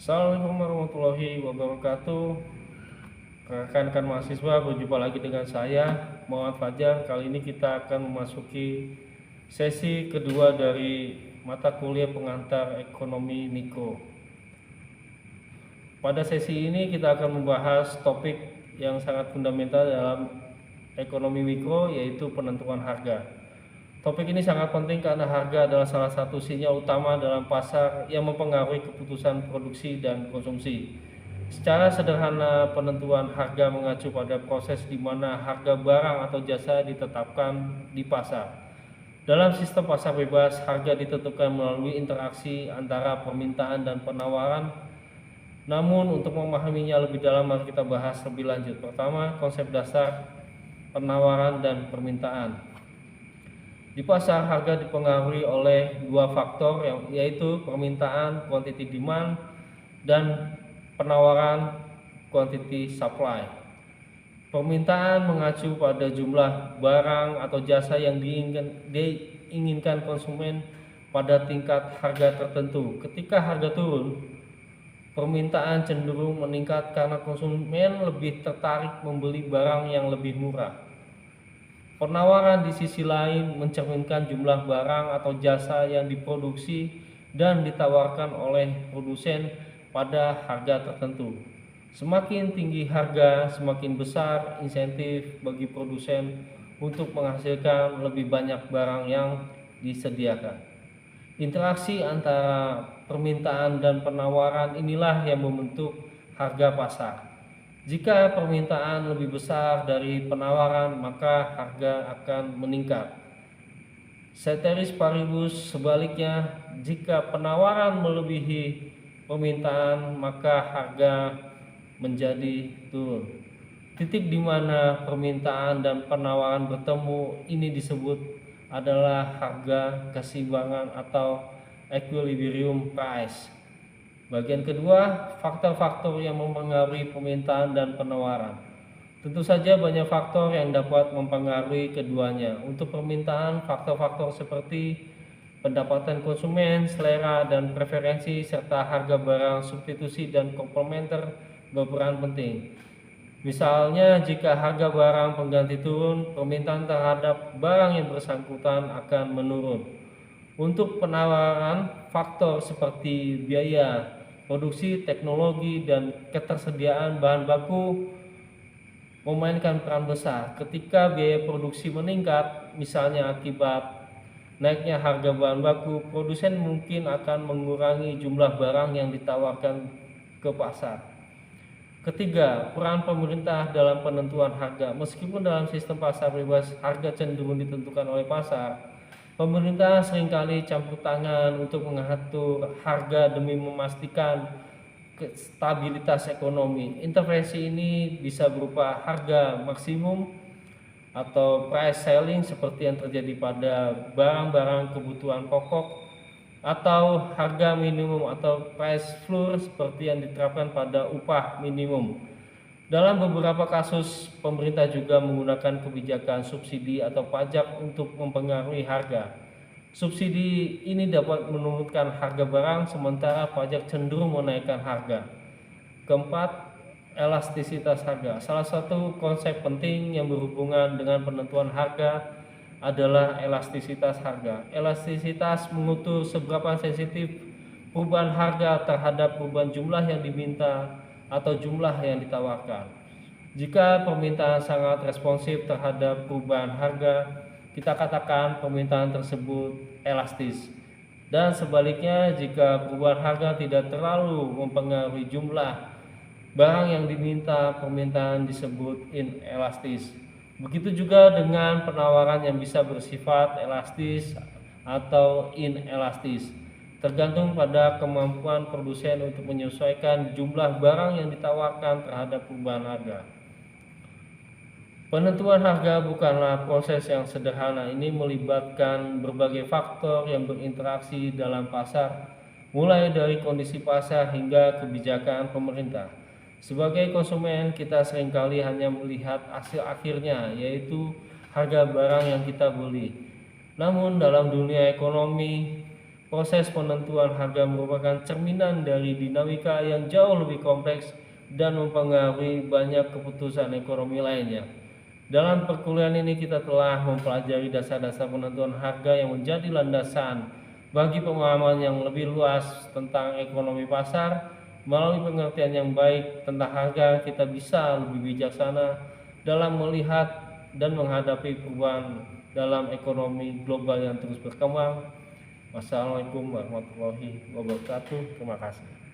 Assalamualaikum warahmatullahi wabarakatuh. Rekan-rekan mahasiswa, berjumpa lagi dengan saya Muhammad Fajar. Kali ini kita akan memasuki sesi kedua dari mata kuliah pengantar ekonomi mikro. Pada sesi ini kita akan membahas topik yang sangat fundamental dalam ekonomi mikro, yaitu penentuan harga. Topik ini sangat penting karena harga adalah salah satu sinyal utama dalam pasar yang mempengaruhi keputusan produksi dan konsumsi. Secara sederhana, penentuan harga mengacu pada proses di mana harga barang atau jasa ditetapkan di pasar. Dalam sistem pasar bebas, harga ditentukan melalui interaksi antara permintaan dan penawaran. Namun, untuk memahaminya lebih dalam, mari kita bahas lebih lanjut. Pertama, konsep dasar penawaran dan permintaan. Di pasar, harga dipengaruhi oleh dua faktor, yaitu permintaan quantity demand dan penawaran quantity supply. Permintaan mengacu pada jumlah barang atau jasa yang diinginkan konsumen pada tingkat harga tertentu. Ketika harga turun, permintaan cenderung meningkat karena konsumen lebih tertarik membeli barang yang lebih murah. Penawaran di sisi lain mencerminkan jumlah barang atau jasa yang diproduksi dan ditawarkan oleh produsen pada harga tertentu. Semakin tinggi harga, semakin besar insentif bagi produsen untuk menghasilkan lebih banyak barang yang disediakan. Interaksi antara permintaan dan penawaran inilah yang membentuk harga pasar. Jika permintaan lebih besar dari penawaran, maka harga akan meningkat. Ceteris paribus, sebaliknya, jika penawaran melebihi permintaan, maka harga menjadi turun. Titik di mana permintaan dan penawaran bertemu ini disebut adalah harga keseimbangan atau equilibrium price. Bagian kedua, faktor-faktor yang mempengaruhi permintaan dan penawaran. Tentu saja banyak faktor yang dapat mempengaruhi keduanya. Untuk permintaan, faktor-faktor seperti pendapatan konsumen, selera dan preferensi, serta harga barang substitusi dan komplementer berperan penting. Misalnya, jika harga barang pengganti turun, permintaan terhadap barang yang bersangkutan akan menurun. Untuk penawaran, faktor seperti biaya produksi, teknologi, dan ketersediaan bahan baku memainkan peran besar. Ketika biaya produksi meningkat, misalnya akibat naiknya harga bahan baku, produsen mungkin akan mengurangi jumlah barang yang ditawarkan ke pasar. Ketiga, peran pemerintah dalam penentuan harga. Meskipun dalam sistem pasar bebas harga cenderung ditentukan oleh pasar, pemerintah seringkali campur tangan untuk mengatur harga demi memastikan stabilitas ekonomi. Intervensi ini bisa berupa harga maksimum atau price ceiling seperti yang terjadi pada barang-barang kebutuhan pokok, atau harga minimum atau price floor seperti yang diterapkan pada upah minimum. Dalam beberapa kasus, pemerintah juga menggunakan kebijakan subsidi atau pajak untuk mempengaruhi harga. Subsidi ini dapat menurunkan harga barang, sementara pajak cenderung menaikkan harga. Keempat, elastisitas harga. Salah satu konsep penting yang berhubungan dengan penentuan harga adalah elastisitas harga. Elastisitas mengukur seberapa sensitif perubahan harga terhadap perubahan jumlah yang diminta atau jumlah yang ditawarkan. Jika permintaan sangat responsif terhadap perubahan harga, kita katakan permintaan tersebut elastis. Dan sebaliknya, jika perubahan harga tidak terlalu mempengaruhi jumlah barang yang diminta, permintaan disebut inelastis. Begitu juga dengan penawaran yang bisa bersifat elastis atau inelastis, tergantung pada kemampuan produsen untuk menyesuaikan jumlah barang yang ditawarkan terhadap perubahan harga. Penentuan harga bukanlah proses yang sederhana. Ini melibatkan berbagai faktor yang berinteraksi dalam pasar, mulai dari kondisi pasar hingga kebijakan pemerintah. Sebagai konsumen, kita seringkali hanya melihat hasil akhirnya, yaitu harga barang yang kita beli. Namun dalam dunia ekonomi, Proses penentuan harga merupakan cerminan dari dinamika yang jauh lebih kompleks dan mempengaruhi banyak keputusan ekonomi lainnya. Dalam perkuliahan ini kita telah mempelajari dasar-dasar penentuan harga yang menjadi landasan bagi pemahaman yang lebih luas tentang ekonomi pasar. Melalui pengertian yang baik tentang harga, kita bisa lebih bijaksana dalam melihat dan menghadapi perubahan dalam ekonomi global yang terus berkembang. Wassalamualaikum warahmatullahi wabarakatuh. Terima kasih.